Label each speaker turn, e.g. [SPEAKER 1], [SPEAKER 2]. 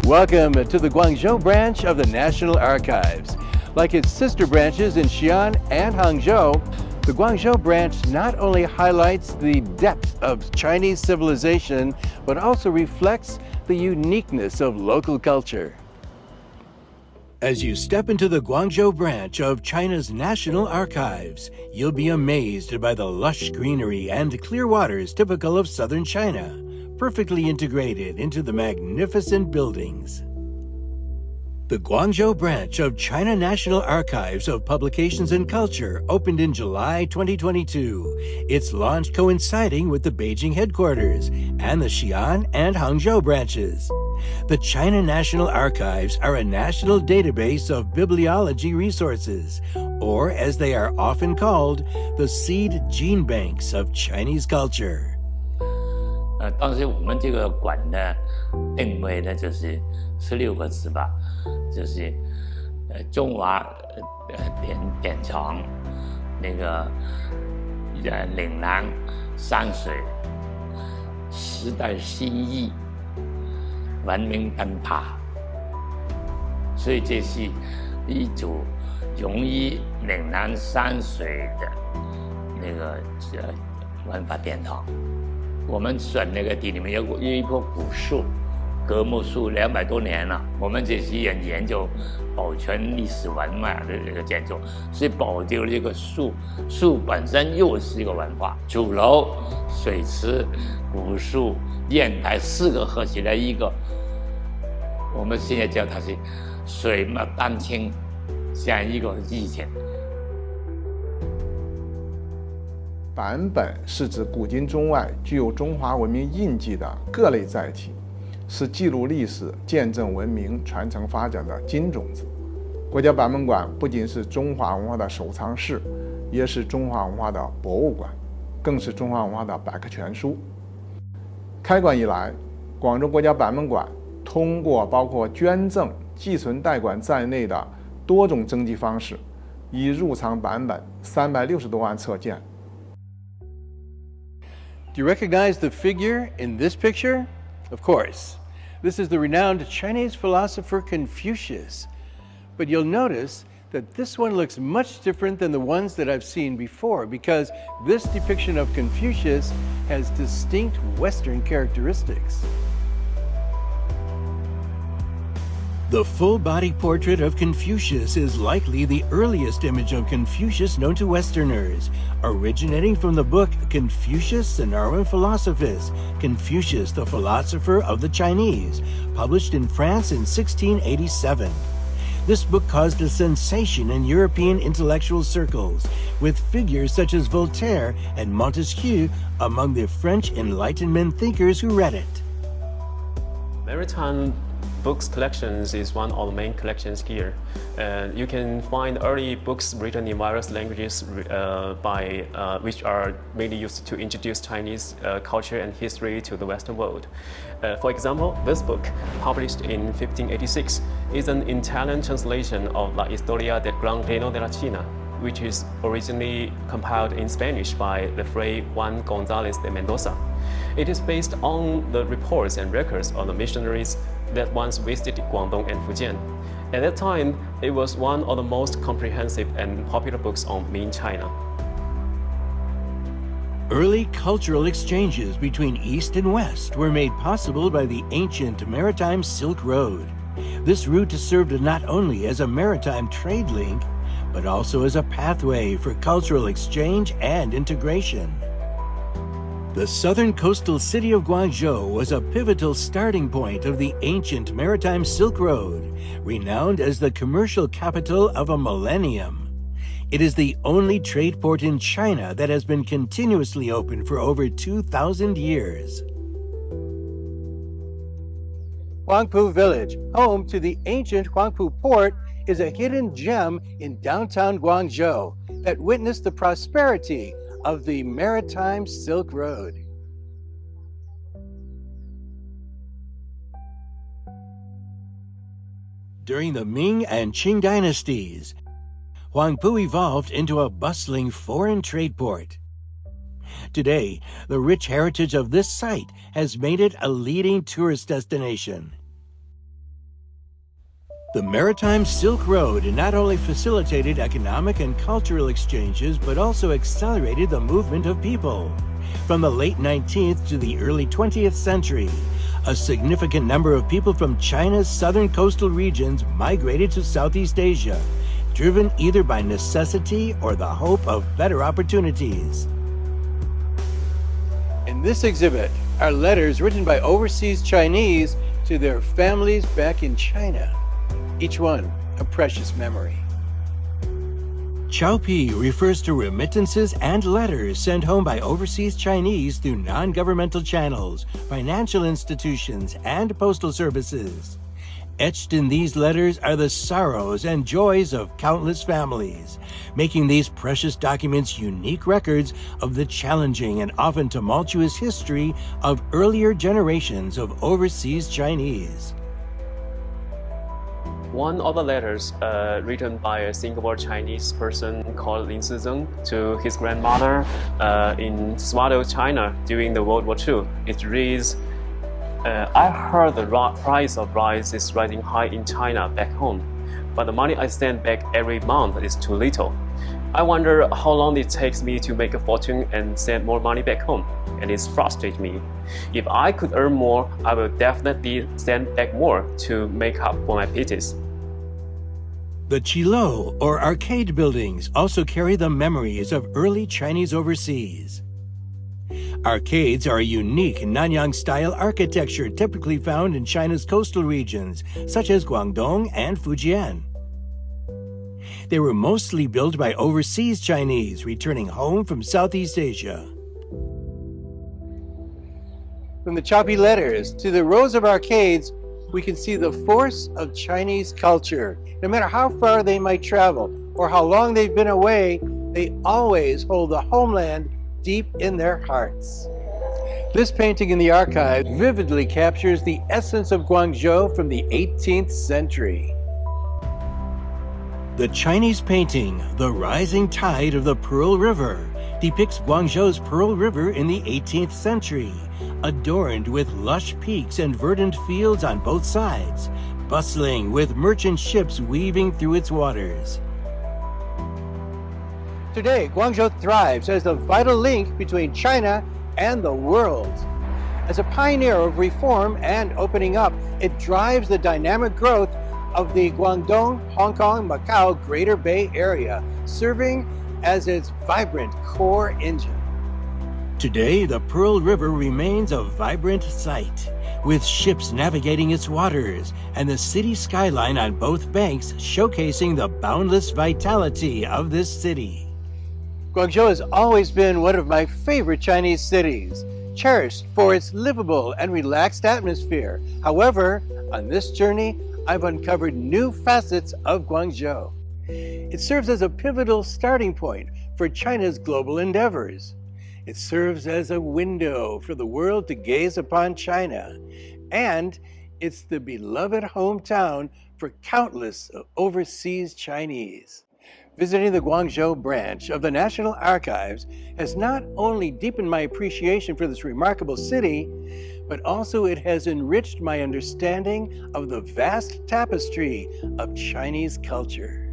[SPEAKER 1] Welcome to the Guangzhou branch of the National Archives. Like its sister branches in Xi'an and Hangzhou, the Guangzhou branch not only highlights the depth of Chinese civilization, but also reflects the uniqueness of local culture. As you step into the Guangzhou branch of China's National Archives, you'll be amazed by the lush greenery and clear waters typical of southern China, perfectly integrated into the magnificent buildings. The Guangzhou branch of China National Archives of Publications and Culture opened in July 2022, its launch coinciding with the Beijing headquarters and the Xi'an and Hangzhou branches. The China National Archives are a national database of bibliology resources, or as they are often called, the seed gene banks of Chinese culture.
[SPEAKER 2] 当时我们这个馆的定位呢，就是16个字吧，就是中华典藏，那个岭南山水，时代新意，文明灯塔，所以这是一组融于岭南山水的那个文化殿堂。 我们选那个地里面有一棵古树，格木树200多年了。我们这些人研究保全历史文化的这个建筑，所以保留这个树，树本身又是一个文化。主楼、水池、古树、砚台4个合起来一个，我们现在叫它是水脉丹青，像一个意境。
[SPEAKER 3] 版本是指古今中外具有中华文明印记的各类载体，是记录历史、见证文明传承发展的金种子。国家版本馆不仅是中华文化的收藏室，也是中华文化的博物馆，更是中华文化的百科全书。开馆以来，广州国家版本馆通过包括捐赠、寄存代管在内的多种征集方式，已入藏版本360多万册件。
[SPEAKER 1] Do you recognize the figure in this picture? Of course. This is the renowned Chinese philosopher Confucius. But you'll notice that this one looks much different than the ones that I've seen before because this depiction of Confucius has distinct Western characteristics. The full-body portrait of Confucius is likely the earliest image of Confucius known to Westerners, originating from the book Confucius Sonorum Philosophus, Confucius the Philosopher of the Chinese, published in France in 1687. This book caused a sensation in European intellectual circles, with figures such as Voltaire and Montesquieu among the French Enlightenment thinkers who read it.
[SPEAKER 4] Maritime books collections is one of the main collections here. You can find early books written in various languages which are mainly used to introduce Chinese culture and history to the Western world. For example, this book, published in 1586, is an Italian translation of La Historia del Gran Reino de la China, which is originally compiled in Spanish by the Fray Juan González de Mendoza. It is based on the reports and records of the missionaries that once visited Guangdong and Fujian. At that time, it was one of the most comprehensive and popular books on Ming China.
[SPEAKER 1] Early cultural exchanges between East and West were made possible by the ancient Maritime Silk Road. This route served not only as a maritime trade link, but also as a pathway for cultural exchange and integration. The southern coastal city of Guangzhou was a pivotal starting point of the ancient Maritime Silk Road, renowned as the commercial capital of a millennium. It is the only trade port in China that has been continuously open for over 2,000 years. Huangpu Village, home to the ancient Huangpu Port, is a hidden gem in downtown Guangzhou that witnessed the prosperity of the Maritime Silk Road. During the Ming and Qing dynasties, Huangpu evolved into a bustling foreign trade port. Today, the rich heritage of this site has made it a leading tourist destination. The Maritime Silk Road not only facilitated economic and cultural exchanges, but also accelerated the movement of people. From the late 19th to the early 20th century, a significant number of people from China's southern coastal regions migrated to Southeast Asia, driven either by necessity or the hope of better opportunities. In this exhibit are letters written by overseas Chinese to their families back in China. Each one a precious memory. Chaopi refers to remittances and letters sent home by overseas Chinese through non-governmental channels, financial institutions, and postal services. Etched in these letters are the sorrows and joys of countless families, making these precious documents unique records of the challenging and often tumultuous history of earlier generations of overseas Chinese.
[SPEAKER 4] One of the letters written by a Singapore Chinese person called Lin Sizeng to his grandmother in Swato, China during the World War II. It reads, I heard the price of rice is rising high in China back home, but the money I send back every month is too little. I wonder how long it takes me to make a fortune and send more money back home, and it frustrates me. If I could earn more, I will definitely send back more to make up for my pities.
[SPEAKER 1] The Qilo, or arcade buildings, also carry the memories of early Chinese overseas. Arcades are a unique Nanyang-style architecture typically found in China's coastal regions, such as Guangdong and Fujian. They were mostly built by overseas Chinese returning home from Southeast Asia. From the choppy letters to the rows of arcades, we can see the force of Chinese culture. No matter how far they might travel or how long they've been away, they always hold the homeland deep in their hearts. This painting in the archive vividly captures the essence of Guangzhou from the 18th century. The Chinese painting, The Rising Tide of the Pearl River, depicts Guangzhou's Pearl River in the 18th century, adorned with lush peaks and verdant fields on both sides, bustling with merchant ships weaving through its waters. Today, Guangzhou thrives as the vital link between China and the world. As a pioneer of reform and opening up, it drives the dynamic growth of the Guangdong, Hong Kong, Macau Greater Bay Area, serving as its vibrant core engine. Today, the Pearl River remains a vibrant sight, with ships navigating its waters and the city skyline on both banks showcasing the boundless vitality of this city. Guangzhou has always been one of my favorite Chinese cities, cherished for its livable and relaxed atmosphere. However, on this journey, I've uncovered new facets of Guangzhou. It serves as a pivotal starting point for China's global endeavors. It serves as a window for the world to gaze upon China. And it's the beloved hometown for countless overseas Chinese. Visiting the Guangzhou branch of the National Archives has not only deepened my appreciation for this remarkable city, but also it has enriched my understanding of the vast tapestry of Chinese culture.